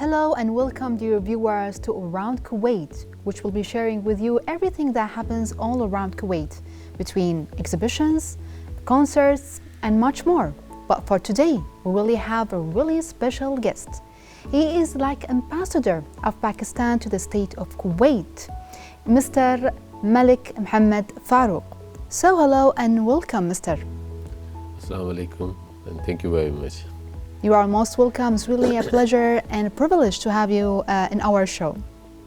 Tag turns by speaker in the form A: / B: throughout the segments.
A: Hello and welcome dear viewers to Around Kuwait, which will be sharing with you everything that happens all around Kuwait, between exhibitions, concerts and much more. But for today, we really have a really special guest. He is like ambassador of Pakistan to the state of Kuwait, Mr. Malik Mohammed Farouk. So hello and welcome, Mr.
B: Assalamu alaikum and thank you very much.
A: You are most welcome. It's really a pleasure and a privilege to have you in our show.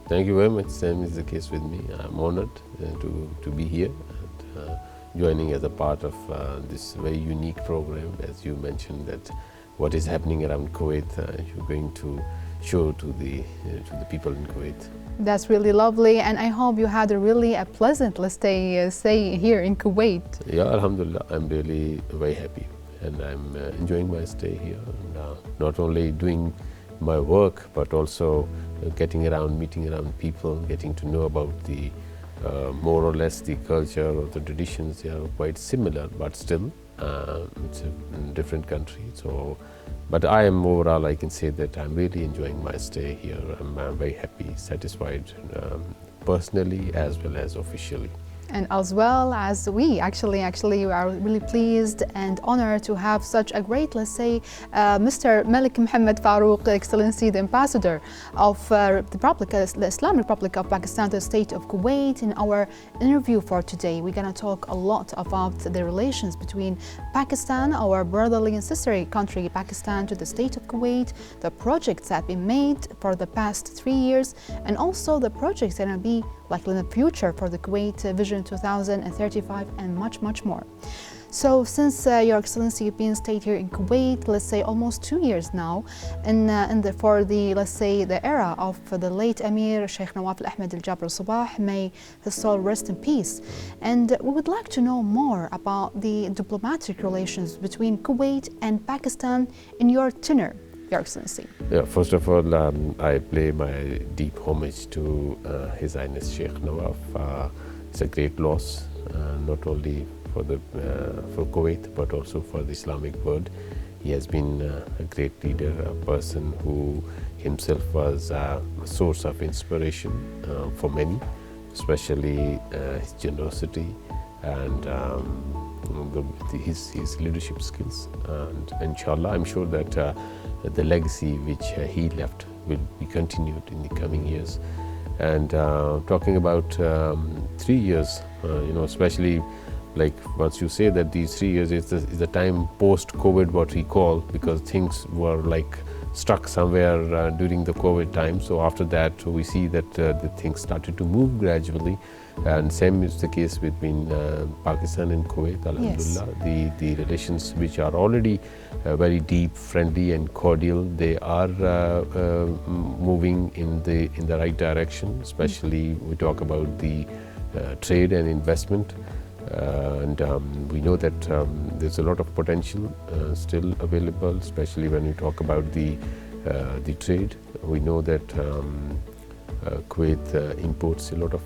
B: Thank you very much. Same is the case with me. I'm honored to be here and joining as a part of this very unique program. As you mentioned, that what is happening around Kuwait, you're going to show to the people in Kuwait.
A: That's really lovely, and I hope you had a pleasant, let's say here in Kuwait.
B: Yeah, alhamdulillah, I'm really very happy. And I'm enjoying my stay here, and not only doing my work, but also getting around, meeting around people, getting to know about the more or less the culture or the traditions. They are quite similar, but still it's a different country. So, but I am overall, I can say that I'm really enjoying my stay here. I'm very happy, satisfied, personally as well as officially.
A: And as well as we actually are really pleased and honored to have such a great, let's say, Mr. Malik Mohammed Farouk, Excellency, the Ambassador of the Islamic Republic of Pakistan to the state of Kuwait. In our interview for today, we're going to talk a lot about the relations between Pakistan, our brotherly and sisterly country, Pakistan, to the state of Kuwait, the projects that have been made for the past 3 years, and also the projects that are going to be like in the future for the Kuwait Vision 2035 and much more. So since Your Excellency you've been stayed here in Kuwait, let's say almost 2 years now, for the, let's say, the era of the late Emir Sheikh Nawaf Al-Ahmed Al-Jabr Sabah, may his soul rest in peace. And we would like to know more about the diplomatic relations between Kuwait and Pakistan in your tenure, Your Excellency.
B: Yeah, first of all, I pay my deep homage to His Highness Sheikh Nawaf. It's a great loss, not only for Kuwait, but also for the Islamic world. He has been a great leader, a person who himself was a source of inspiration for many, especially his generosity and his leadership skills. And inshallah, I'm sure that the legacy which he left will be continued in the coming years. And talking about 3 years, especially like once you say that these 3 years is the time post-COVID, what we call, because things were like stuck somewhere during the COVID time. So after that, we see that the things started to move gradually. And same is the case between Pakistan and Kuwait, alhamdulillah. Yes. The relations which are already very deep, friendly and cordial, they are moving in the right direction. Especially we talk about the trade and investment. And we know that there's a lot of potential still available, especially when we talk about the trade. We know that Kuwait imports a lot of,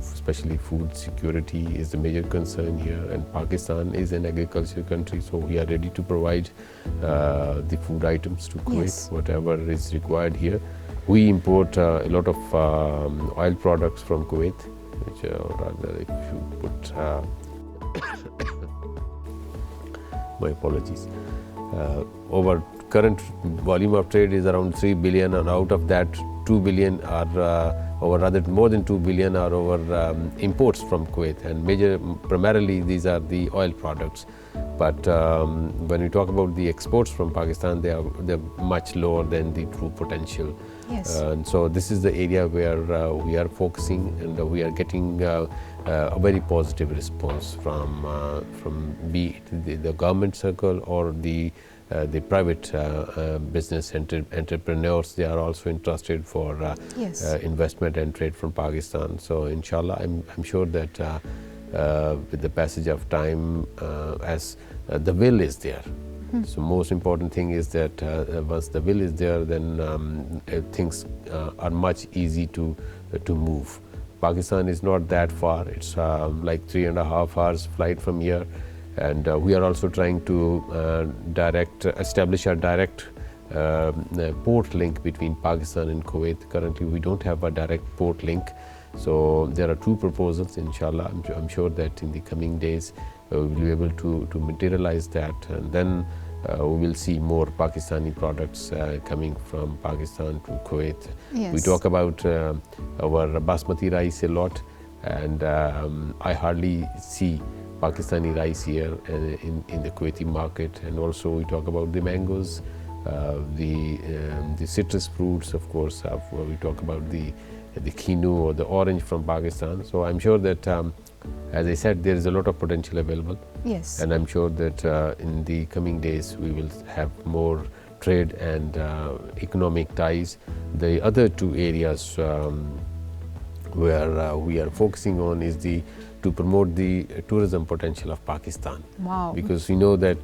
B: especially food security is a major concern here, and Pakistan is an agricultural country, so we are ready to provide the food items to Kuwait, yes, whatever is required here. We import a lot of oil products from Kuwait, which rather if you put, my apologies, over current volume of trade is around 3 billion, and out of that 2 billion are, or rather more than 2 billion are over imports from Kuwait, and primarily these are the oil products. But when we talk about the exports from Pakistan, they're much lower than the true potential.
A: Yes.
B: And so this is the area where we are focusing, and we are getting a very positive response from be it the government circle or the private business entrepreneurs. They are also interested for
A: yes,
B: investment and trade from Pakistan. So inshallah, I'm sure that with the passage of time, as the will is there. So most important thing is that once the will is there, then things are much easy to move. Pakistan is not that far. It's like 3.5 hours flight from here. And we are also trying to establish a direct port link between Pakistan and Kuwait. Currently, we don't have a direct port link. So there are two proposals, inshallah. I'm sure that in the coming days we will be able to materialize that, and then we will see more Pakistani products coming from Pakistan to Kuwait.
A: Yes.
B: We talk about our basmati rice a lot, and I hardly see Pakistani rice here in the Kuwaiti market. And also we talk about the mangoes, the citrus fruits, of course. We talk about the kinu or the orange from Pakistan. So I'm sure that, as I said, there is a lot of potential available.
A: Yes.
B: And I'm sure that in the coming days we will have more trade and economic ties. The other two areas where we are focusing on is to promote the tourism potential of Pakistan.
A: Wow.
B: Because we know that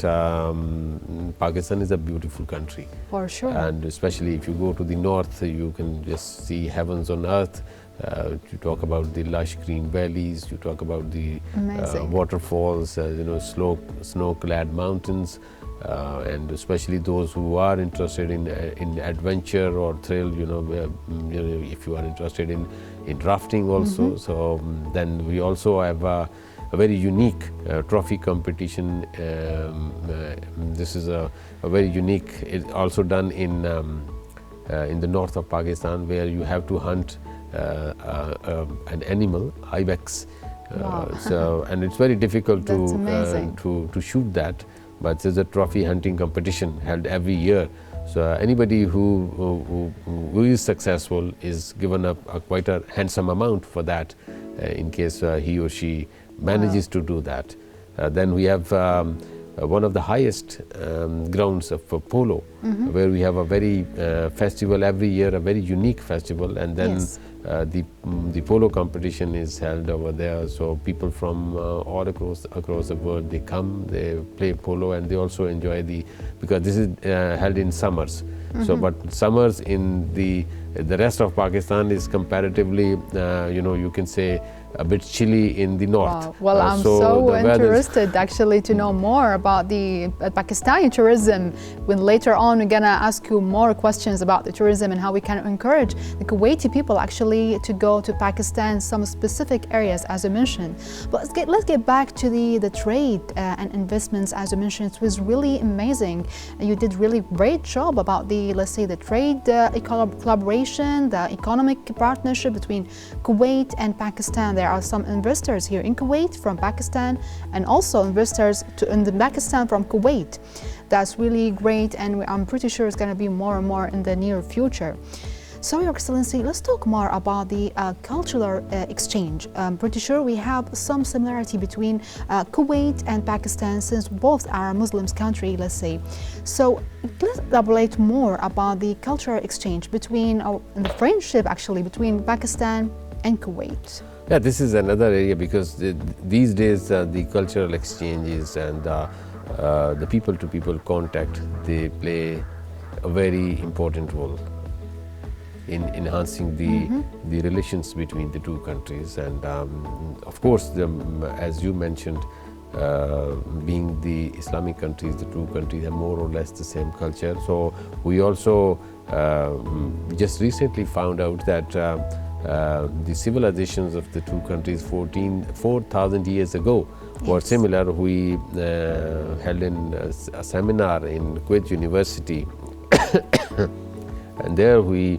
B: Pakistan is a beautiful country.
A: For sure.
B: And especially if you go to the north, you can just see heavens on earth. You talk about the lush green valleys, you talk about the waterfalls, snow-clad mountains, and especially those who are interested in adventure or thrill, if you are interested in rafting also. So then we also have a very unique trophy competition. This is a very unique, it's also done in the north of Pakistan, where you have to hunt an animal, ibex.
A: Wow.
B: And it's very difficult
A: to
B: shoot that, but there's a trophy hunting competition held every year. So anybody who is successful is given quite a handsome amount for that, in case he or she manages to do that. Then we have one of the highest grounds for polo, where we have a very festival every year, a very unique festival, and then the polo competition is held over there. So people from all across the world, they come, they play polo, and they also enjoy because this is held in summers. So, but summers in the rest of Pakistan is comparatively, you can say, a bit chilly in the north.
A: Wow. Well, I'm so interested actually to know more about the Pakistani tourism. When later on we're gonna ask you more questions about the tourism and how we can encourage the Kuwaiti people actually to go to Pakistan, some specific areas as you mentioned. But let's get back to the trade and investments. As you mentioned, it was really amazing. You did really great job about the, let's say, the trade collaboration, the economic partnership between Kuwait and Pakistan. There are some investors here in Kuwait from Pakistan, and also investors in Pakistan from Kuwait. That's really great, and I'm pretty sure it's going to be more and more in the near future. So, Your Excellency, let's talk more about the cultural exchange. I'm pretty sure we have some similarity between Kuwait and Pakistan, since both are Muslim country, let's say. So let's elaborate more about the cultural exchange between, the friendship actually, between Pakistan and Kuwait.
B: Yeah, this is another area, because these days the cultural exchanges and the people-to-people contact, they play a very important role in enhancing the relations between the two countries. And of course, as you mentioned, being the Islamic countries, the two countries have more or less the same culture. So we also just recently found out that the civilizations of the two countries 4,000 years ago were similar. We held a seminar in Kuwait University and there we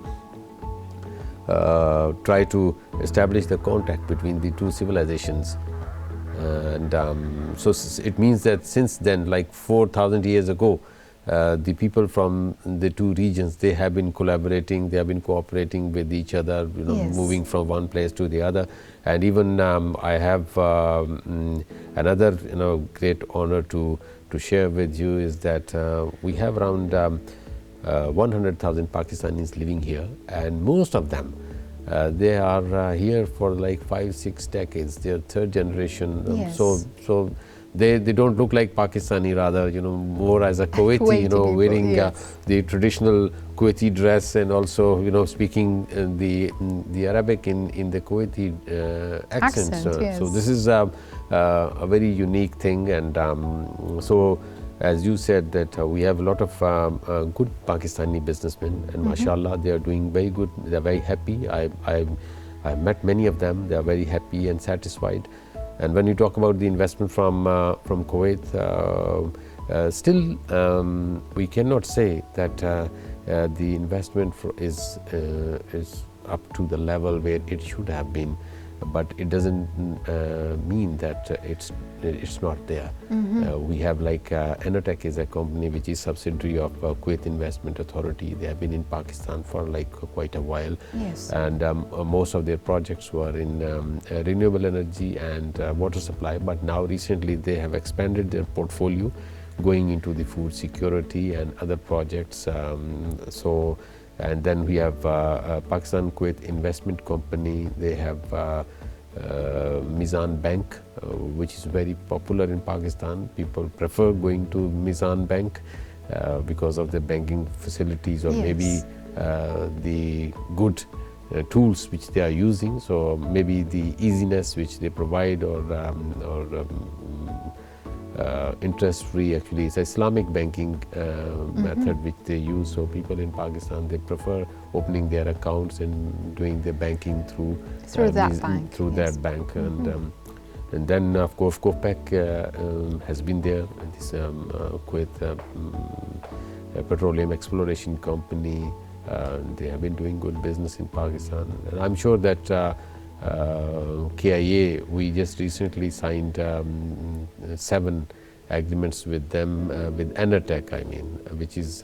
B: try to establish the contact between the two civilizations. And so it means that since then, like 4,000 years ago, the people from the two regions, they have been collaborating, they have been cooperating with each other, moving from one place to the other. And even I have another great honor to share with you is that we have around 100,000 Pakistanis living here, and most of them they are here for like 5-6 decades. They are third generation. So they don't look like Pakistani, rather more as a Kuwaiti,
A: people,
B: wearing the traditional Kuwaiti dress, and also speaking the Arabic in the Kuwaiti accent.
A: Yes.
B: So this is a very unique thing, and so as you said, that we have a lot of good Pakistani businessmen, and mashallah, they are doing very good. They are very happy. I met many of them. They are very happy and satisfied. And when you talk about the investment from Kuwait, still we cannot say that the investment is up to the level where it should have been, but it doesn't mean that it's not there. We have like Enotech is a company which is subsidiary of Kuwait Investment Authority. They have been in Pakistan for like quite a while.
A: Yes.
B: And most of their projects were in renewable energy and water supply, but now recently they have expanded their portfolio going into the food security and other projects. And then we have Pakistan Kuwait Investment Company. They have Mizan Bank, which is very popular in Pakistan. People prefer going to Mizan Bank because of the banking facilities, or maybe the good tools which they are using. So maybe the easiness which they provide, or interest-free. Actually, it's Islamic banking method which they use. So people in Pakistan, they prefer opening their accounts and doing their banking through
A: that bank.
B: Through that bank. And then of course KOPEC has been there. This Kuwait Petroleum Exploration Company. They have been doing good business in Pakistan, and I'm sure that KIA, we just recently signed 7 agreements with them, with Enotech, which is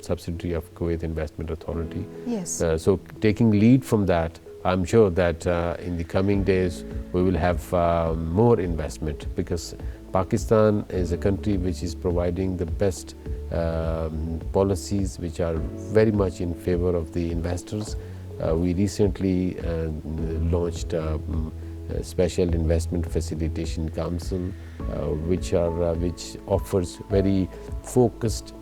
B: subsidiary of Kuwait Investment Authority.
A: Yes.
B: So taking lead from that, I'm sure that in the coming days we will have more investment, because Pakistan is a country which is providing the best policies which are very much in favor of the investors. We recently launched a Special Investment Facilitation Council, which offers very focused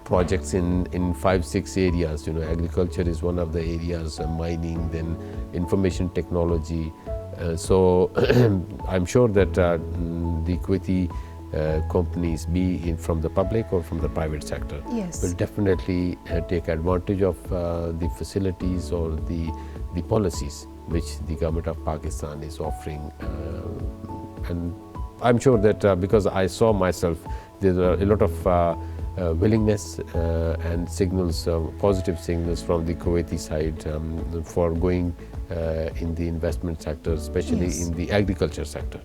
B: projects in 5-6 areas. Agriculture is one of the areas, mining, then information technology. So I'm sure that the Kuwaiti companies, be from the public or from the private sector, will definitely take advantage of the facilities or the policies which the government of Pakistan is offering. And I'm sure that because I saw myself, there's a lot of willingness and signals, positive signals from the Kuwaiti side for going in the investment sector, especially in the agriculture sector.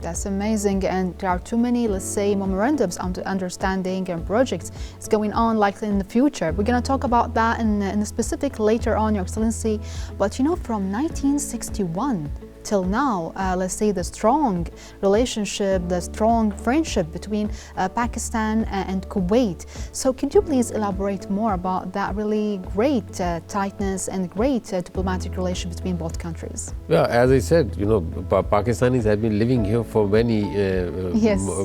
A: That's amazing, and there are too many, let's say, memorandums on understanding and projects is going on like in the future. We're going to talk about that in specific later on, Your Excellency. But from 1961 till now, let's say the strong relationship, the strong friendship between Pakistan and Kuwait. So could you please elaborate more about that really great tightness and great diplomatic relationship between both countries?
B: Yeah, as I said, Pakistanis have been living here for many,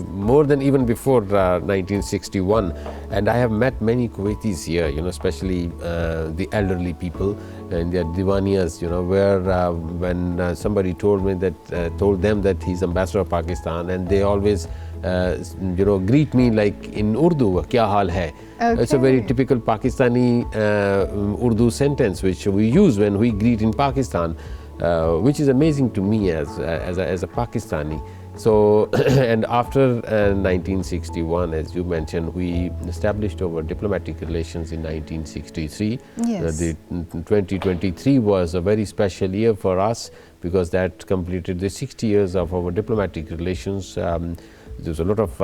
B: more than even before 1961. And I have met many Kuwaitis here, especially the elderly people in their diwaniyas, where when somebody told them that he's ambassador of Pakistan, and they always greet me like in Urdu, kya haal hai? It's a very typical Pakistani Urdu sentence which we use when we greet in Pakistan, which is amazing to me as a Pakistani. So, and after 1961, as you mentioned, we established our diplomatic relations in 1963.
A: Yes.
B: The 2023 was a very special year for us, because that completed the 60 years of our diplomatic relations. There's a lot of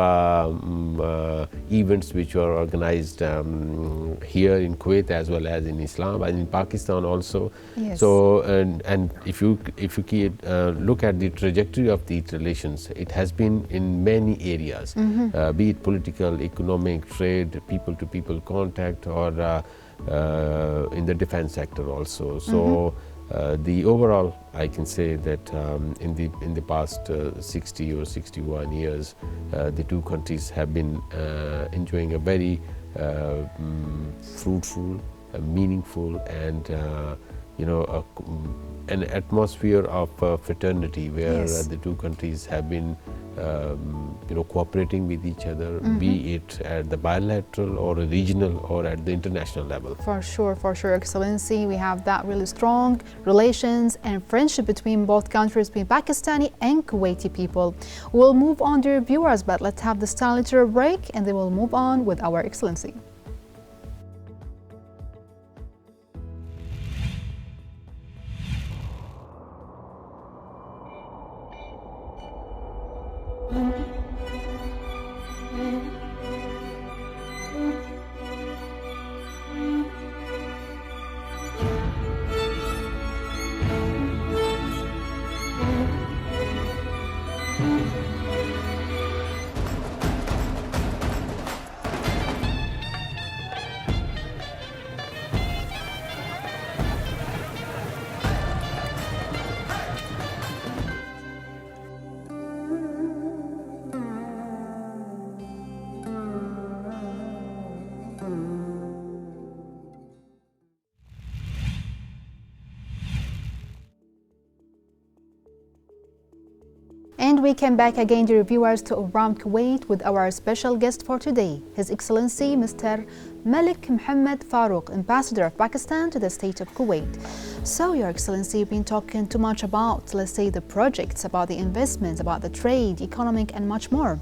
B: events which were organized here in Kuwait as well as in Islam and in Pakistan also.
A: Yes.
B: So and if you look at the trajectory of these relations, it has been in many areas, be it political, economic, trade, people-to-people contact, or in the defense sector also. So. The overall, I can say that in the past 60 or 61 years, the two countries have been enjoying a very fruitful, meaningful, and an atmosphere of fraternity, where the two countries have been cooperating with each other, be it at the bilateral or regional or at the international level.
A: For sure, Excellency. We have that really strong relations and friendship between both countries, between Pakistani and Kuwaiti people. We'll move on, dear viewers, but let's have this tiny little break and then we'll move on with our Excellency. And we came back again, dear viewers, to Around Kuwait with our special guest for today, His Excellency Mr. Malik Mohammed Farouk, Ambassador of Pakistan to the state of Kuwait. So, Your Excellency, you've been talking too much about, let's say, the projects, about the investments, about the trade, economic, and much more.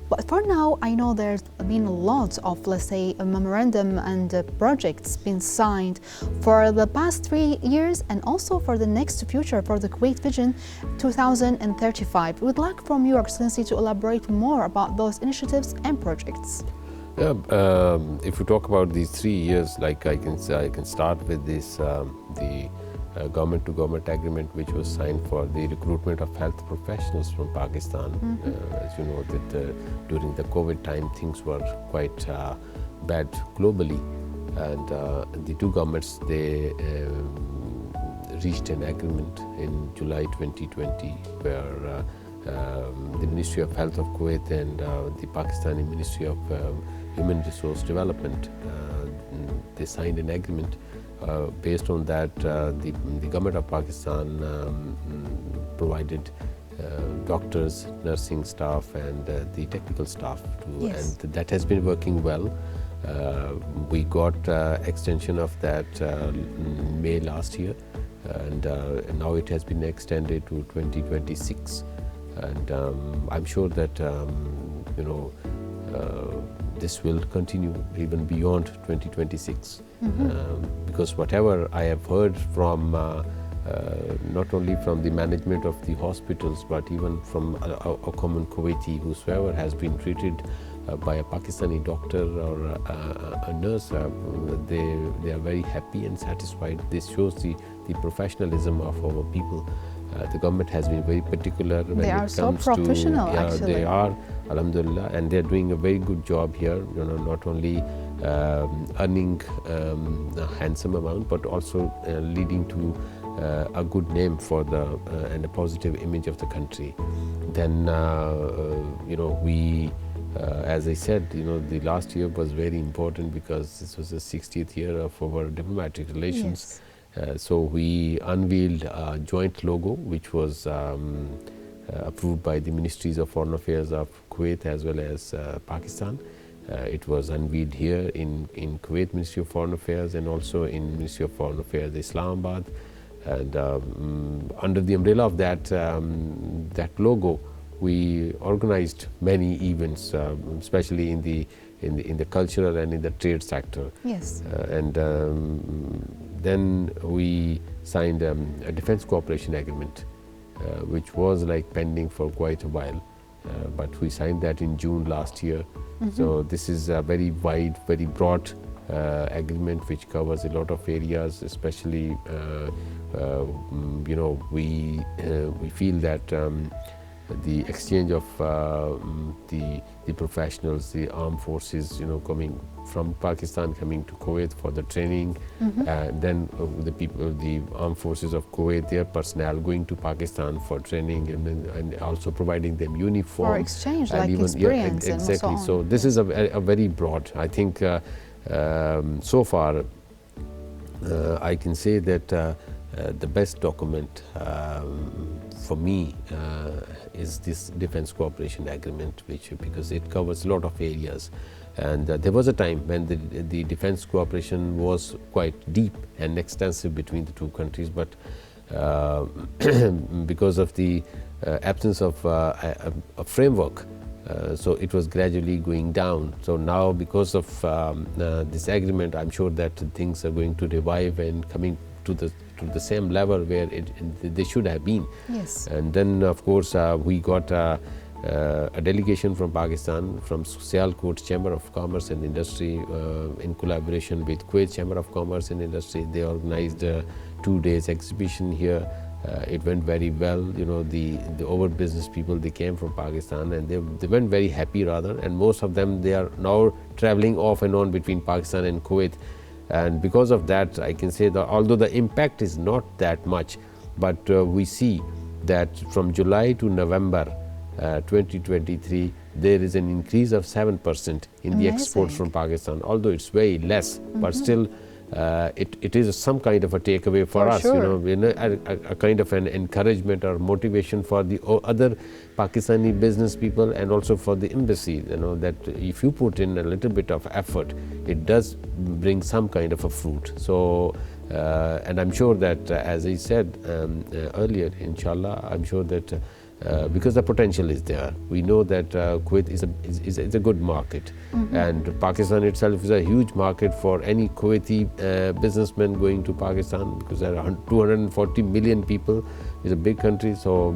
A: But for now, I know there's been a lot of, let's say, a memorandum and projects been signed for the past 3 years and also for the next future, for the Kuwait Vision 2035. We'd like from you, Your Excellency, to elaborate more about those initiatives and projects.
B: Yeah, if we talk about these 3 years, like I can start with this, the government-to-government agreement which was signed for the recruitment of health professionals from Pakistan. As you know, that during the COVID time things were quite bad globally, and the two governments, they reached an agreement in July 2020 where the Ministry of Health of Kuwait and the Pakistani Ministry of Human Resource Development, they signed an agreement. Based on that, the government of Pakistan provided doctors, nursing staff, and the technical staff too, yes. And that has been working well. We got extension of that May last year, and now it has been extended to 2026. And I'm sure that this will continue even beyond 2026, because whatever I have heard from not only from the management of the hospitals, but even from a common Kuwaiti, whosoever has been treated by a Pakistani doctor or a nurse, they are very happy and satisfied. This shows the professionalism of our people. The government has been very particular when
A: they
B: it
A: are
B: comes
A: so professional,
B: to
A: actually.
B: They are, alhamdulillah, and they're doing a very good job here. Not only earning a handsome amount, but also leading to a good name for and a positive image of the country. Then we, as I said, the last year was very important because this was the 60th year of our diplomatic relations.
A: Yes.
B: So we unveiled a joint logo which was approved by the Ministries of Foreign Affairs of Kuwait as well as Pakistan. It was unveiled here in Kuwait Ministry of Foreign Affairs and also in Ministry of Foreign Affairs Islamabad. And under the umbrella of that logo, we organized many events, especially in the cultural and in the trade sector.
A: Yes.
B: And then we signed a defense cooperation agreement, which was like pending for quite a while. But we signed that in June last year. So this is a very wide, very broad agreement which covers a lot of areas, especially we feel that the exchange of the professionals, the armed forces, coming from Pakistan, coming to Kuwait for the training, and then the armed forces of Kuwait, their personnel going to Pakistan for training, and also providing them uniform.
A: For exchange, like experience.
B: Yeah, exactly.
A: And so
B: on. So this is a very broad. I think so far I can say that the best document for me is this defense cooperation agreement, because it covers a lot of areas. And there was a time when the defense cooperation was quite deep and extensive between the two countries, but because of the absence of a framework, so it was gradually going down. So now, because of this agreement, I'm sure that things are going to revive and coming to the same level where they should have been.
A: Yes.
B: And then, of course, we got a delegation from Pakistan, from Sialkot Chamber of Commerce and Industry, in collaboration with Kuwait Chamber of Commerce and Industry. They organized a 2 days exhibition here. It went very well. You know, the over business people, they came from Pakistan, and they went very happy rather, and most of them, they are now traveling off and on between Pakistan and Kuwait. And because of that, I can say that although the impact is not that much, but we see that from July to November 2023, there is an increase of 7% in the exports from Pakistan. Although it's very less, but still it is some kind of a takeaway for us,
A: sure.
B: you know, a kind of an encouragement or motivation for the other Pakistani business people, and also for the embassy, you know, that if you put in a little bit of effort, it does bring some kind of a fruit. So and I'm sure that, as I said earlier, inshallah, I'm sure that because the potential is there. We know that Kuwait is a good market, and Pakistan itself is a huge market for any Kuwaiti businessman going to Pakistan, because there are 240 million people. It's a big country, so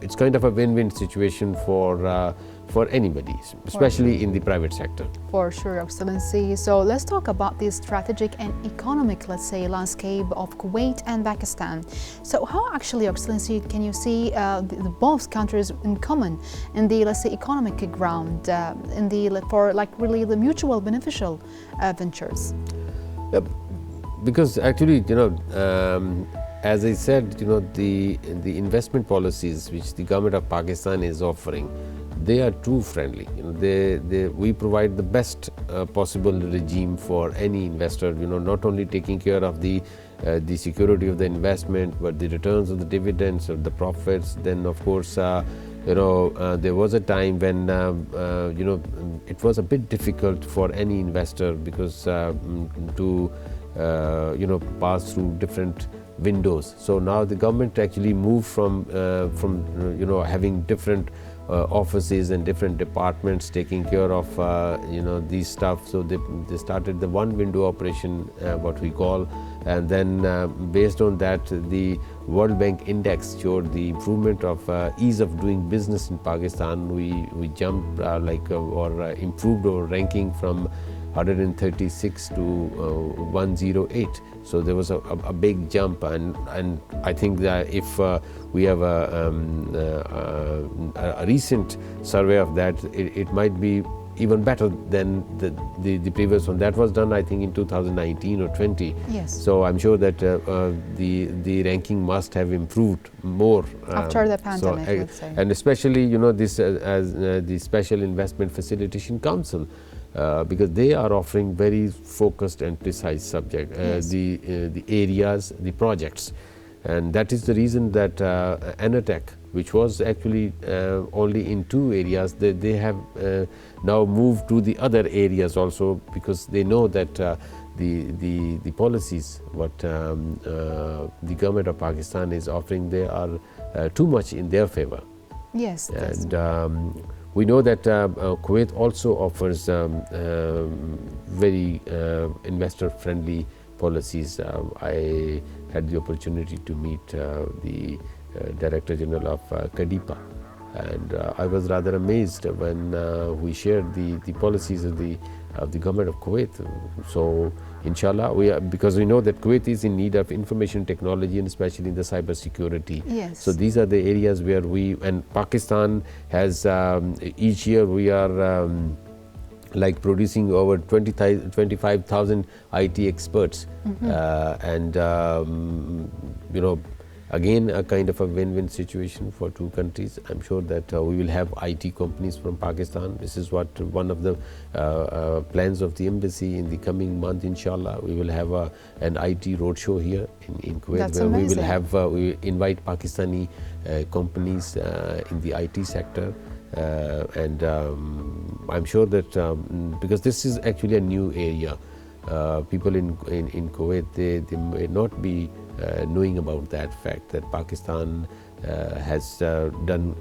B: it's kind of a win-win situation for anybody, especially in the private sector.
A: For sure, Excellency. So let's talk about the strategic and economic, let's say, landscape of Kuwait and Pakistan. So how actually, Excellency, can you see the both countries in common in the, let's say, economic ground, in the for like really the mutual beneficial ventures?
B: Because actually, you know, as I said, you know, the investment policies which the government of Pakistan is offering, they are too friendly. You know, we provide the best possible regime for any investor. You know, not only taking care of the security of the investment, but the returns of the dividends, of the profits. Then, of course, you know, there was a time when you know, it was a bit difficult for any investor, because to you know, pass through different windows. So now the government actually moved from you know, having different offices and different departments taking care of you know, these stuff. So they started the one window operation, what we call, and then based on that, the World Bank index showed the improvement of ease of doing business in Pakistan. We jumped or improved our ranking from 136 to 108. So there was a big jump, and I think that if we have a recent survey of that, it might be even better than the previous one. That was done, I think, in 2019 or 20.
A: Yes.
B: So I'm sure that the ranking must have improved more
A: After the pandemic, let's say.
B: And especially, you know, this as the Special Investment Facilitation Council, because they are offering very focused and precise subject,
A: Yes.
B: the areas, the projects, and that is the reason that Anatech, which was actually only in 2 areas, they have now moved to the other areas also, because they know that the policies what the government of Pakistan is offering, they are too much in their favor.
A: Yes.
B: And we know that Kuwait also offers very investor-friendly policies. I had the opportunity to meet the Director General of Kadipa, and I was rather amazed when we shared the policies of the government of Kuwait. So inshallah, because we know that Kuwait is in need of information technology, and especially in the cyber security.
A: Yes.
B: So these are the areas where and Pakistan has each year we are like producing over 25,000 IT experts, and you know, again a kind of a win-win situation for two countries. I'm sure that we will have IT companies from Pakistan. This is what one of the plans of the embassy in the coming month, inshallah. We will have an IT roadshow here in Kuwait.
A: That's
B: where
A: amazing.
B: we will have we invite Pakistani companies in the IT sector. And I'm sure that because this is actually a new area, people in Kuwait, they may not be knowing about that fact that Pakistan has done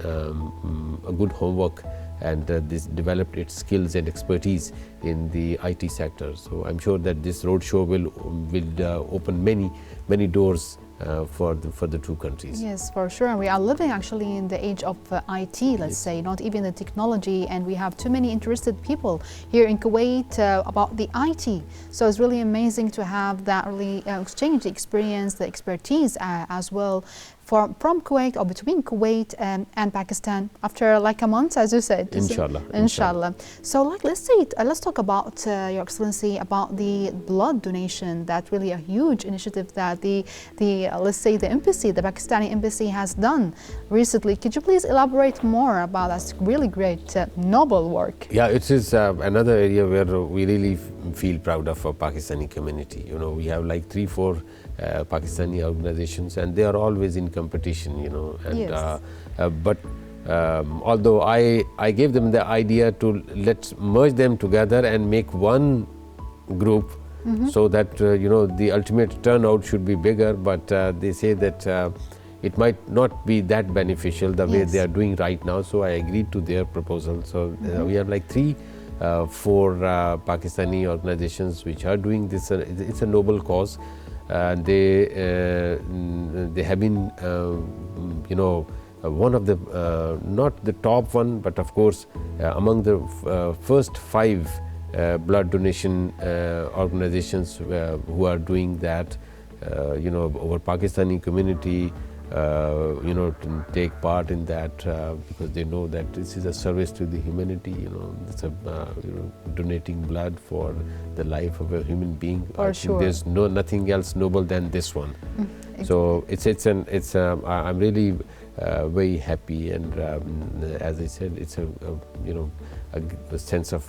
B: a good homework and this developed its skills and expertise in the IT sector. So I'm sure that this roadshow will open many doors for the two countries.
A: Yes, for sure. And we are living actually in the age of IT, let's say, not even the technology. And we have too many interested people here in Kuwait about the IT. So it's really amazing to have that really exchange the experience, the expertise as well from Kuwait or between Kuwait and Pakistan after like a month, as you said.
B: Inshallah.
A: Inshallah. So let's talk about, Your Excellency, about the blood donation. That really a huge initiative that the let's say the embassy, the Pakistani embassy has done recently. Could you please elaborate more about that really great noble work?
B: Yeah, it is another area where we really feel proud of our Pakistani community. You know, we have like 3-4 Pakistani organizations, and they are always in competition. You know, and
A: Yes.
B: but although I gave them the idea to let's merge them together and make one group. So that you know, the ultimate turnout should be bigger, but they say that it might not be that beneficial the way
A: Yes.
B: they are doing right now. So I agreed to their proposal. So we have like 3-4 Pakistani organizations which are doing this. It's a noble cause. They have been you know, one of the not the top one, but of course among the first 5 blood donation organizations who are doing that. You know, our Pakistani community you know, to take part in that because they know that this is a service to the humanity. You know, it's a you know, donating blood for the life of a human being.
A: For sure.
B: There's nothing else noble than this one. So I'm really very happy, and as I said, it's a you know, a sense of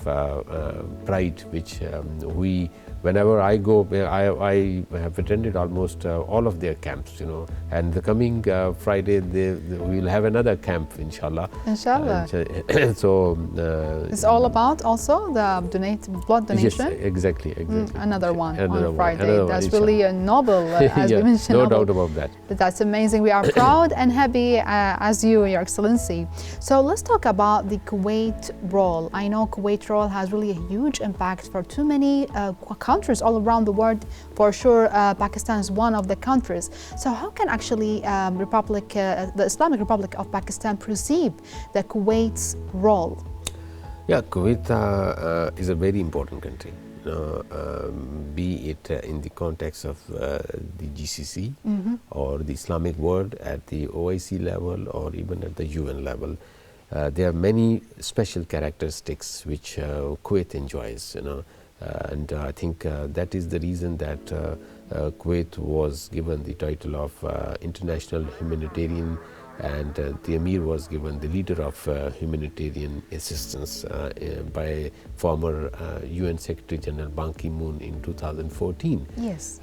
B: pride which we, whenever I go, I have attended almost all of their camps, you know, and the coming Friday we will have another camp, inshallah.
A: Inshallah.
B: So
A: It's all about also the blood donation.
B: yes, exactly.
A: Another one
B: Another
A: on
B: one,
A: Friday.
B: another one,
A: That's really a noble, as
B: Yeah,
A: we mentioned.
B: no
A: noble.
B: doubt about that.
A: That's amazing. We are proud and happy as you, Your Excellency. So let's talk about the Kuwait role. I know Kuwait role has really a huge impact for too many countries all around the world. For sure, Pakistan is one of the countries. So how can actually the Islamic Republic of Pakistan perceive the Kuwait's role?
B: Yeah, Kuwait is a very important country. Be it in the context of the GCC or the Islamic world at the OIC level or even at the UN level. There are many special characteristics which Kuwait enjoys, you know, and I think that is the reason that Kuwait was given the title of International Humanitarian, and the Emir was given the leader of humanitarian assistance by former UN Secretary General Ban Ki-moon in 2014.
A: Yes.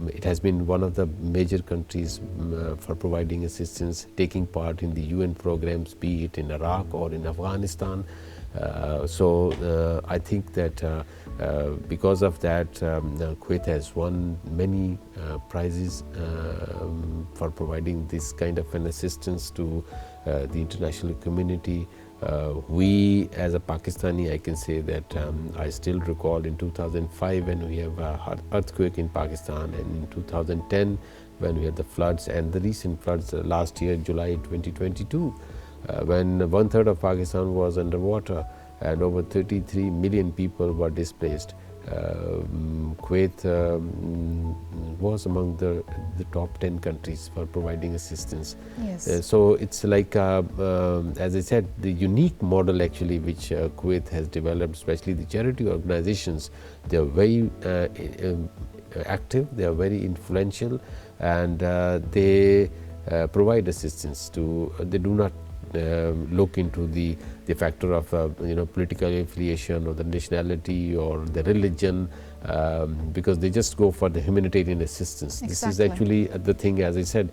B: It has been one of the major countries for providing assistance, taking part in the UN programs, be it in Iraq or in Afghanistan. So I think that because of that, Kuwait has won many prizes for providing this kind of an assistance to the international community. We, as a Pakistani, I can say that I still recall in 2005 when we have an earthquake in Pakistan, and in 2010 when we had the floods, and the recent floods last year, July 2022. When 1/3 of Pakistan was underwater and over 33 million people were displaced. Kuwait was among the top 10 countries for providing assistance.
A: Yes.
B: So it's like, as I said, the unique model actually which Kuwait has developed, especially the charity organizations. They are very active, they are very influential, and they provide assistance to, they do not look into the factor of political affiliation or the nationality or the religion, because they just go for the humanitarian assistance.
A: Exactly.
B: This is actually the thing, as I said,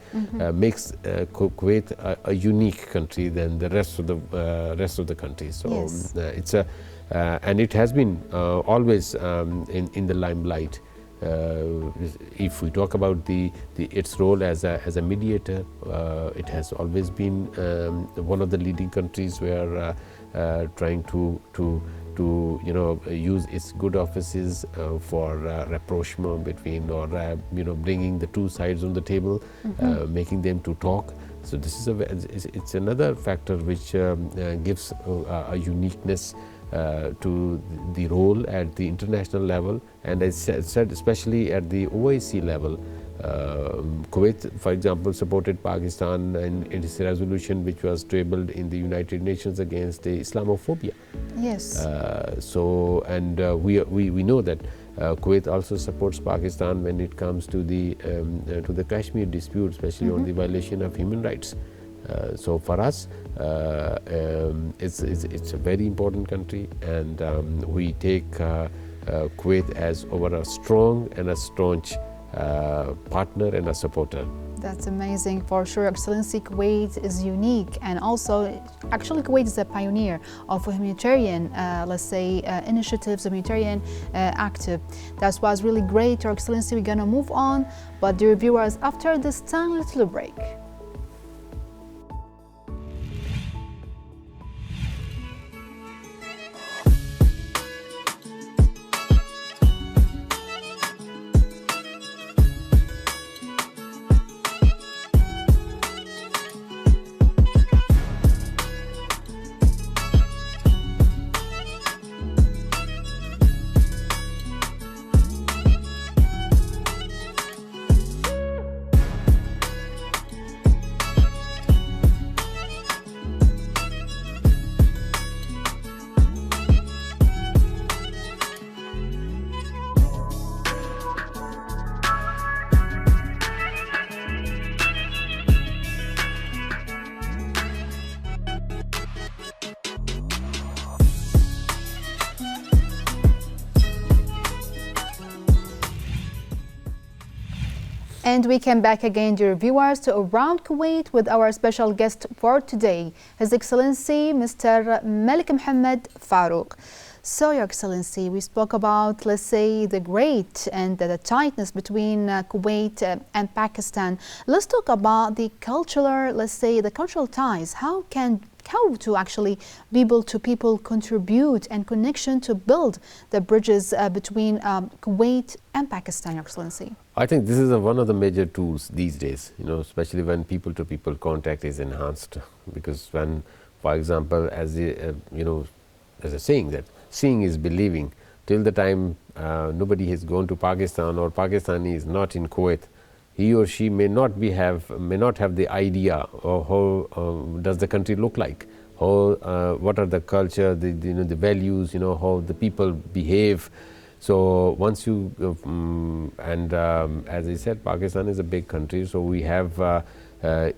B: makes Kuwait a unique country than the rest of the countries. So
A: Yes.
B: it's a and it has been always in the limelight. If we talk about its role as a mediator, it has always been one of the leading countries where trying to use its good offices for rapprochement between, or bringing the two sides on the table, making them to talk. So this is it's another factor which gives a uniqueness to the role at the international level, and as said, especially at the OIC level. Kuwait, for example, supported Pakistan in its resolution which was tabled in the United Nations against the Islamophobia.
A: Yes.
B: We know that Kuwait also supports Pakistan when it comes to the Kashmir dispute, especially on the violation of human rights. So for us, it's a very important country, and we take Kuwait as a strong and a staunch partner and a supporter.
A: That's amazing, for sure. Excellency, Kuwait is unique, and also actually Kuwait is a pioneer of humanitarian, let's say, initiatives, humanitarian active. That was really great, Your Excellency. We're gonna move on, but dear viewers, after this tiny little break. And we came back again, dear viewers, to Around Kuwait with our special guest for today, His Excellency Mr. Malik Mohammed Farouk. So, Your Excellency, we spoke about, let's say, the great and the tightness between Kuwait and Pakistan. Let's talk about the cultural, let's say, the cultural ties. How to actually people contribute and connection to build the bridges between Kuwait and Pakistan, Your Excellency?
B: I think this is one of the major tools these days, especially when people-to-people contact is enhanced. Because when, for example, as a saying that seeing is believing, till the time nobody has gone to Pakistan or Pakistani is not in Kuwait, he or she may not have the idea of how does the country look like, how what are the culture, the values, how the people behave. So once you as I said, Pakistan is a big country, so we have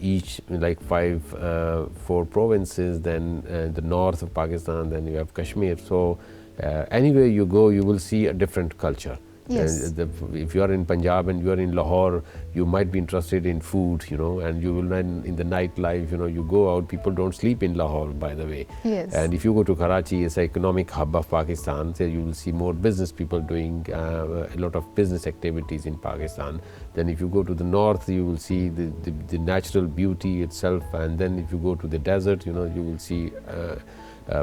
B: each like 4 provinces, then the north of Pakistan, then you have Kashmir. So anywhere you go, you will see a different culture.
A: Yes.
B: If you are in Punjab and you are in Lahore, you might be interested in food, and you will in the nightlife, you go out, people don't sleep in Lahore, by the way.
A: Yes.
B: And if you go to Karachi, it's an economic hub of Pakistan, so you will see more business people doing a lot of business activities in Pakistan. Then if you go to the north, you will see the natural beauty itself, and then if you go to the desert, you will see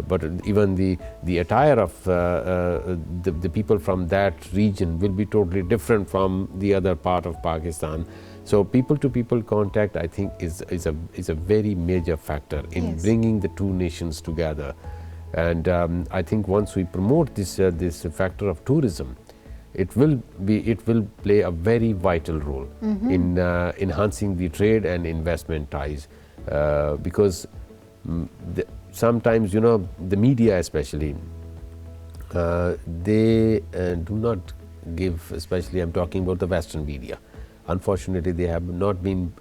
B: but even the attire of the people from that region will be totally different from the other part of Pakistan. So people-to-people contact, I think, is a very major factor in
A: Yes.
B: bringing the two nations together. And I think once we promote this factor of tourism, it will play a very vital role in enhancing the trade and investment ties, because sometimes the media especially they do not give, especially I'm talking about the Western media. Unfortunately, they have not been,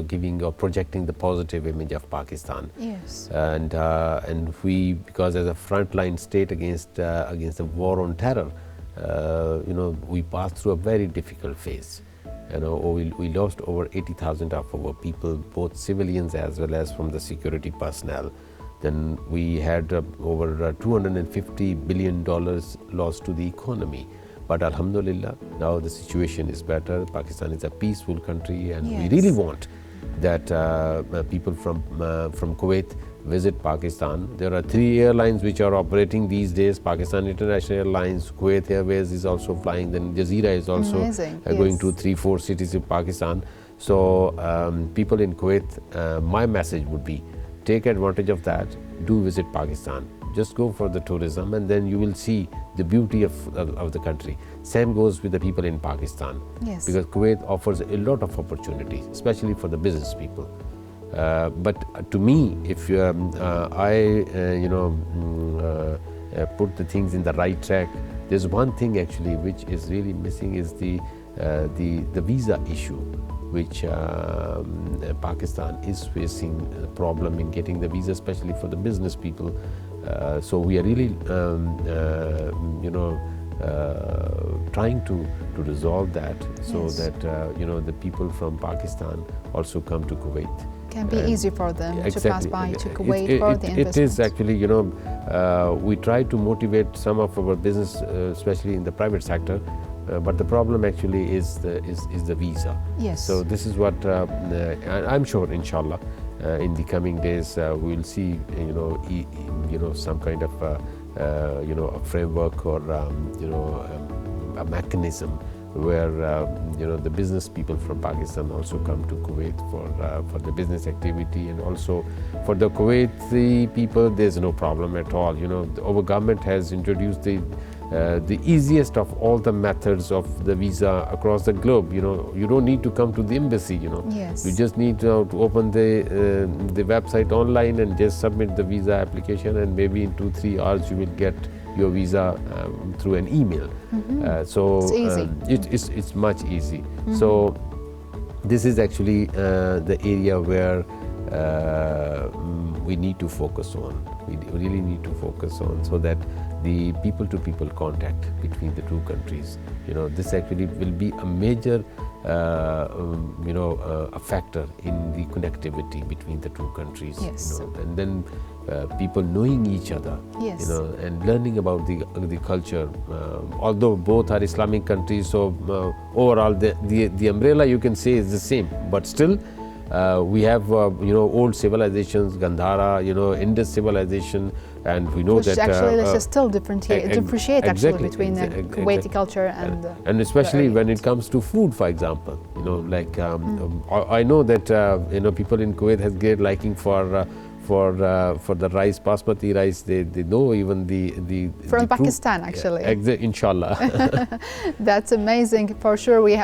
B: giving or projecting the positive image of Pakistan.
A: Yes.
B: And we, because as a frontline state against the war on terror, we passed through a very difficult phase. We lost over 80,000 of our people, both civilians as well as from the security personnel. Then we had over $250 billion lost to the economy. But Alhamdulillah, now the situation is better. Pakistan is a peaceful country, and
A: yes.
B: we really want that people from Kuwait visit Pakistan. There are 3 airlines which are operating these days: Pakistan International Airlines, Kuwait Airways is also flying, then Jazeera is also going to 3-4 cities in Pakistan. So people in Kuwait, my message would be, take advantage of that, do visit Pakistan. Just go for the tourism, and then you will see the beauty of the country. Same goes with the people in Pakistan,
A: yes.
B: because Kuwait offers a lot of opportunities, especially for the business people. But to me, if I put the things in the right track, there's one thing actually which is really missing, is the visa issue, which Pakistan is facing a problem in getting the visa, especially for the business people. So we are really trying to resolve that, so
A: yes.
B: that the people from Pakistan also come to Kuwait.
A: Can be easy for them
B: exactly.
A: to pass by to Kuwait for the investment.
B: It is actually, we try to motivate some of our business, especially in the private sector, but the problem actually is the visa.
A: Yes.
B: So this is what I'm sure, inshallah, in the coming days we will see, some kind of a framework or a mechanism where the business people from Pakistan also come to Kuwait for the business activity, and also for the Kuwaiti people there's no problem at all. Our government has introduced the easiest of all the methods of the visa across the globe. You don't need to come to the embassy.
A: Yes.
B: You just need to open the website online and just submit the visa application, and maybe in 2-3 hours you will get your visa through an email. So
A: it's easy.
B: It's much easy. So this is actually the area where we need to focus on. We really need to focus on, so that the people-to-people contact between the two countries, this actually will be a major a factor in the connectivity between the two countries.
A: Yes.
B: And then people knowing each other,
A: yes.
B: And learning about the culture. Although both are Islamic countries, so overall the umbrella, you can say, is the same, but still we have old civilizations, Gandhara, Indus civilization, and we know
A: which
B: that
A: actually there's still differentiate
B: exactly,
A: actually between the Kuwaiti culture and
B: especially when it comes to food, for example. I know that people in Kuwait has great liking for the rice, basmati rice. They know even the
A: from Pakistan actually.
B: Inshallah.
A: That's amazing. For sure, we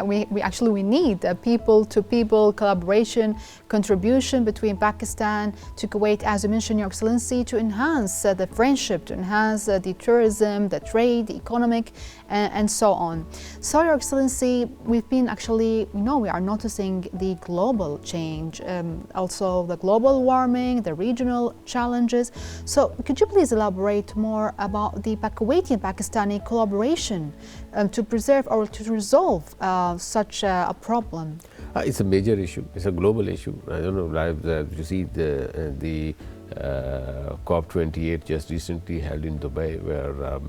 A: need people-to-people collaboration, contribution between Pakistan to Kuwait, as you mentioned, Your Excellency, to enhance the friendship, to enhance the tourism, the trade, the economic, and so on. So, Your Excellency, we've been actually, we are noticing the global change, also the global warming, the regional challenges. So could you please elaborate more about the Kuwaiti and Pakistani collaboration to preserve or to resolve such a problem?
B: It's a major issue. It's a global issue. I don't know. You see the COP28 just recently held in Dubai, where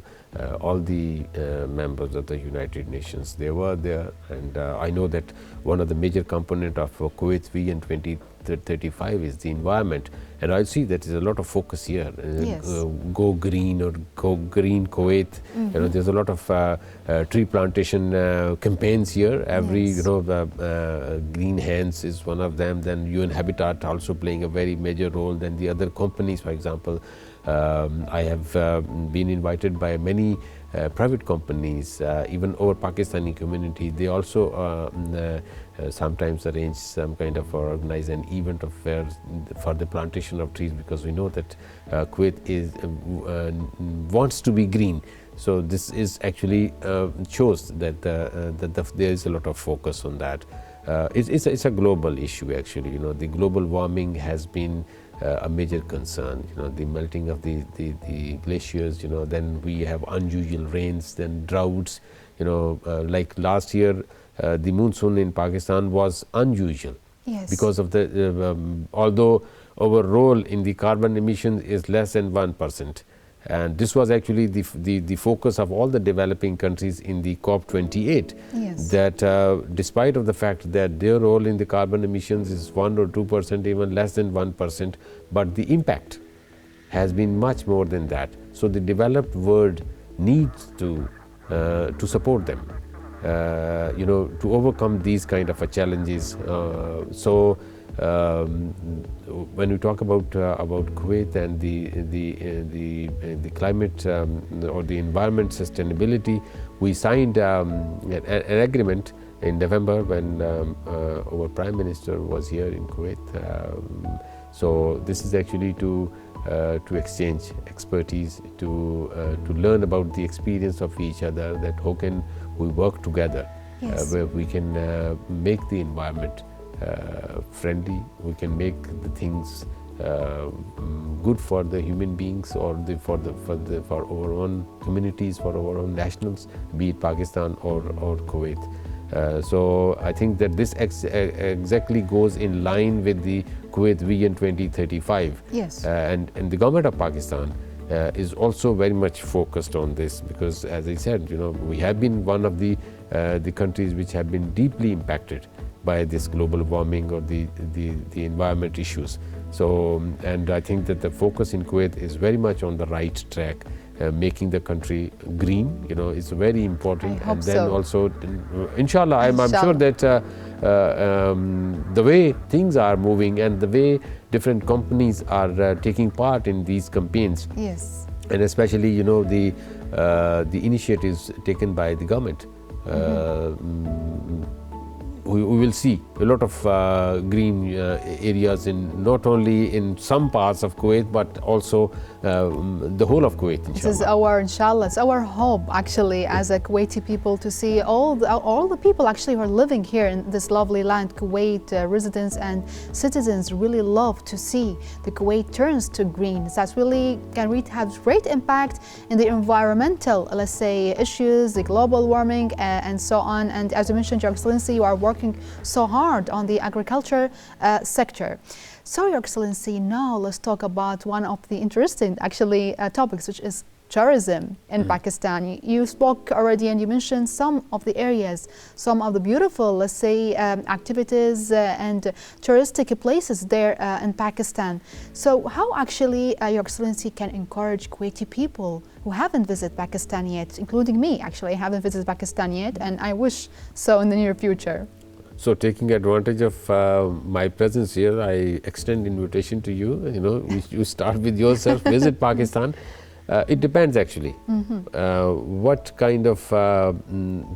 B: all the members of the United Nations, they were there, and I know that one of the major component of Kuwait's Vision 2035 is the environment, and I see that there's a lot of focus here.
A: Yes.
B: Go green or go green Kuwait. There's a lot of tree plantation campaigns here. Every
A: yes.
B: Green Hands is one of them. Then UN Habitat also playing a very major role. Then the other companies, for example, I have been invited by many private companies, even our Pakistani community. They also sometimes arrange some kind of, or organize an event of fairs for the plantation of trees, because we know that Kuwait wants to be green. So this is actually shows that there is a lot of focus on that. It's a global issue actually. You know, the global warming has been a major concern. You know, the melting of the glaciers. You know, then we have unusual rains, then droughts. You know, like last year, the monsoon in Pakistan was unusual.
A: Yes.
B: Because of the although our role in the carbon emissions is less than 1%. And this was actually the focus of all the developing countries in the COP28.
A: Yes.
B: That despite of the fact that their role in the carbon emissions is 1 or 2%, even less than 1%, but the impact has been much more than that. So the developed world needs to support them, you know, to overcome these kind of challenges. When we talk about Kuwait and the climate or the environment sustainability, we signed an agreement in November when our Prime Minister was here in Kuwait. So this is actually to exchange expertise, to learn about the experience of each other, that how can we work together,
A: Yes.
B: where we can make the environment friendly, we can make the things good for the human beings, or for our own communities, for our own nationals, be it Pakistan or Kuwait. So I think that this exactly goes in line with the Kuwait Vision 2035.
A: Yes.
B: And the government of Pakistan is also very much focused on this, because as I said, you know, we have been one of the countries which have been deeply impacted by this global warming or the environment issues. So, and I think that the focus in Kuwait is very much on the right track, making the country green, you know, is very important.
A: I hope
B: and then
A: so.
B: also, inshallah, I'm sure that the way things are moving and the way different companies are taking part in these campaigns,
A: Yes.
B: and especially, you know, the initiatives taken by the government. We will see a lot of green areas in not only in some parts of Kuwait, but also the whole of Kuwait, inshallah.
A: This is our, inshallah, it's our hope actually as a Kuwaiti people to see all the people actually who are living here in this lovely land, Kuwait, residents and citizens really love to see the Kuwait turns to green. That's really can have great impact in the environmental, let's say, issues, the global warming and so on. And as you mentioned, Your Excellency, you are working so hard on the agriculture sector. So, Your Excellency, now let's talk about one of the interesting actually topics, which is tourism in Pakistan. You spoke already and you mentioned some of the areas, some of the beautiful, let's say, activities and touristic places there in Pakistan. So how actually Your Excellency can encourage Kuwaiti people who haven't visited Pakistan yet, including me actually, I haven't visited Pakistan yet, and I wish so in the near future.
B: So, taking advantage of my presence here, I extend invitation to you. You know, you start with yourself, visit Pakistan. It depends actually. What kind of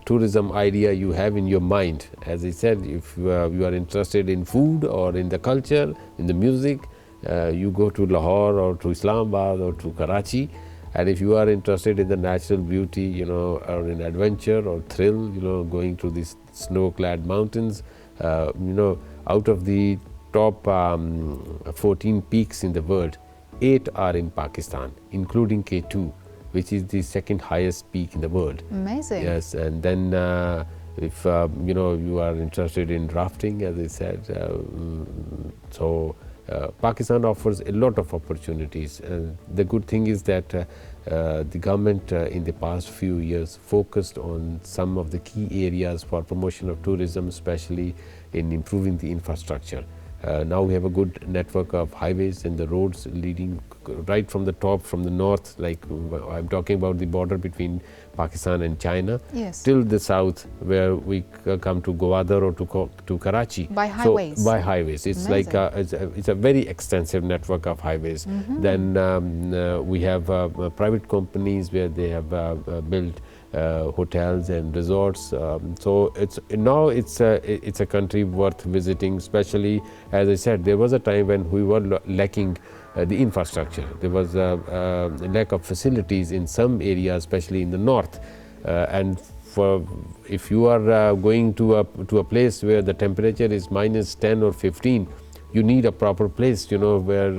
B: tourism idea you have in your mind. As I said, if you are interested in food or in the culture, in the music, you go to Lahore or to Islamabad or to Karachi. And if you are interested in the natural beauty, you know, or in adventure or thrill, you know, going to these snow-clad mountains, you know, out of the top 14 peaks in the world, 8 are in Pakistan, including K2, which is the second highest peak in the world.
A: Amazing.
B: Yes, and then if you know, you are interested in rafting, as I said, Pakistan offers a lot of opportunities. The good thing is that the government in the past few years focused on some of the key areas for promotion of tourism, especially in improving the infrastructure. Now we have a good network of highways and the roads leading right from the top, from the north, like I'm talking about the border between Pakistan and China,
A: Yes.
B: till the south, where we come to Gwadar or to Karachi.
A: By highways.
B: So, by highways. It's
A: Amazing.
B: like it's a very extensive network of highways. Then we have private companies where they have built hotels and resorts. So it's a country worth visiting. Especially, as I said, there was a time when we were lacking the infrastructure. There was a lack of facilities in some areas, especially in the north. And if you are going to a place where the temperature is -10 or 15, you need a proper place, where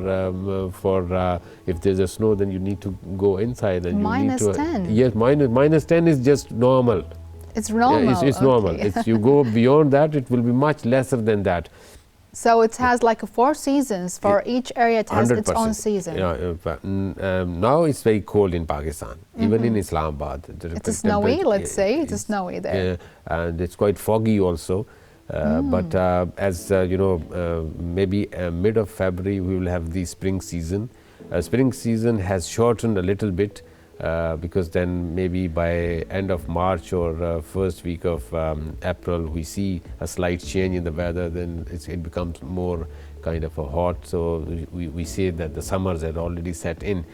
B: if there's a snow, then you need to go inside. And you need to,
A: -10?
B: Yes, -10 is just normal.
A: It's normal.
B: Yeah, it's normal.
A: Okay.
B: You go beyond that, it will be much lesser than that.
A: So it has like 4 seasons. For each area, it has its
B: 100%.
A: own season.
B: Yeah, now it's very cold in Pakistan, even in Islamabad.
A: It's snowy, let's say. It's snowy there.
B: And it's quite foggy also. But as maybe mid of February, we will have the spring season. Spring season has shortened a little bit. Because then maybe by end of March or first week of April, we see a slight change in the weather, then it becomes more kind of a hot. So we say that the summers had already set in.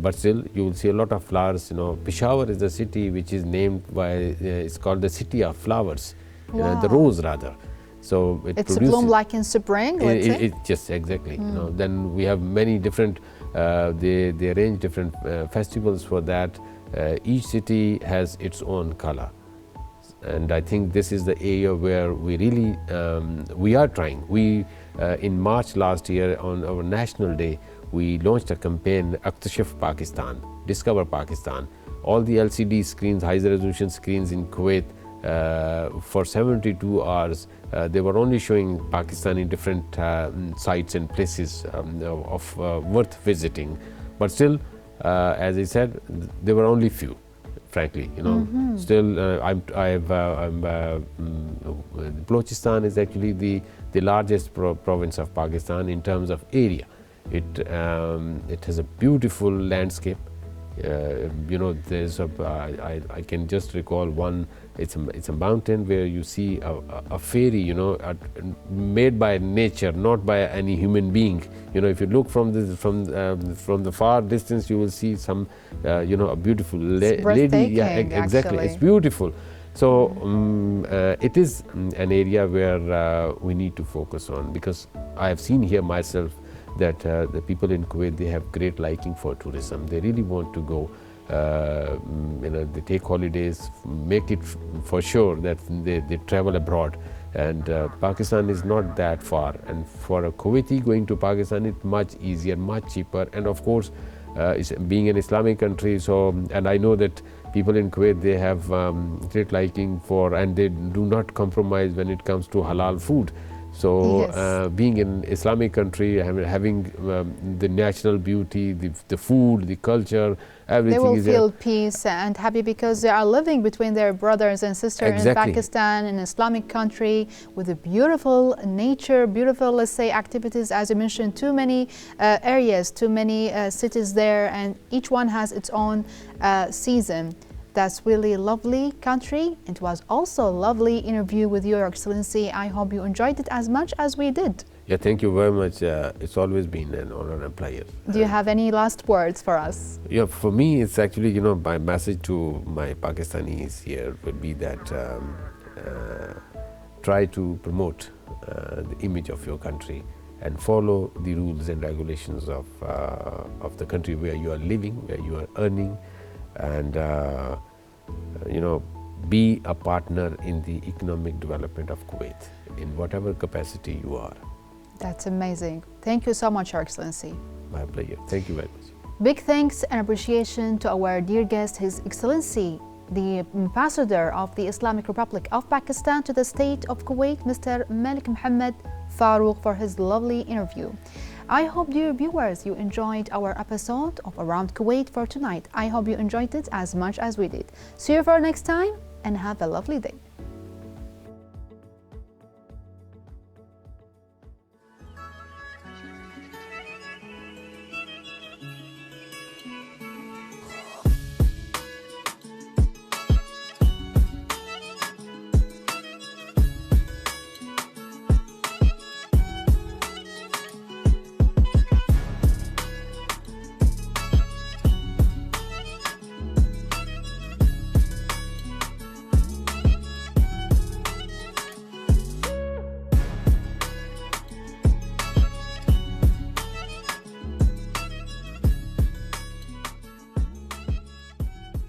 B: But still, you will see a lot of flowers. Peshawar is a city which is named by, it's called the city of flowers,
A: Wow.
B: the rose rather. So
A: it's bloom like in spring, let's say?
B: It just exactly. Then we have many different, they arrange different festivals for that. Each city has its own color. And I think this is the area where we really, we are trying. In March last year, on our National Day, we launched a campaign, Aktashif Pakistan, Discover Pakistan. All the LCD screens, high resolution screens in Kuwait, for 72 hours, they were only showing Pakistan in different sites and places of worth visiting. But still, as I said, there were only few, frankly. Still, Balochistan is actually the largest province of Pakistan in terms of area. It has a beautiful landscape. There's I can just recall one. It's a mountain where you see a fairy, made by nature, not by any human being. If you look from the far distance, you will see some, a beautiful lady. Yeah, exactly.
A: Actually.
B: It's beautiful. So it is an area where we need to focus on, because I have seen here myself that the people in Kuwait, they have great liking for tourism. They really want to go. They take holidays, make it for sure that they travel abroad. And Pakistan is not that far. And for a Kuwaiti going to Pakistan, it's much easier, much cheaper. And of course, it's being an Islamic country, and I know that people in Kuwait, they have great liking for, and they do not compromise when it comes to halal food. So
A: Yes.
B: being an Islamic country, having the natural beauty, the food, the culture, everything
A: They will
B: is
A: feel peace and happy because they are living between their brothers and sisters in Pakistan, an Islamic country with a beautiful nature, beautiful, let's say, activities. As you mentioned, too many areas, too many cities there, and each one has its own season. That's really lovely country. It was also a lovely interview with Your Excellency. I hope you enjoyed it as much as we did.
B: Yeah, thank you very much. It's always been an honor and pleasure.
A: Do you have any last words for us?
B: Yeah, for me, it's actually, my message to my Pakistanis here would be that try to promote the image of your country and follow the rules and regulations of the country where you are living, where you are earning, and be a partner in the economic development of Kuwait in whatever capacity you are.
A: That's amazing. Thank you so much, Your Excellency.
B: My pleasure. Thank you very much.
A: Big thanks and appreciation to our dear guest, His Excellency, the Ambassador of the Islamic Republic of Pakistan to the State of Kuwait, Mr. Malik Mohammed Farouk, for his lovely interview. I hope, dear viewers, you enjoyed our episode of Around Kuwait for tonight. I hope you enjoyed it as much as we did. See you for next time and have a lovely day.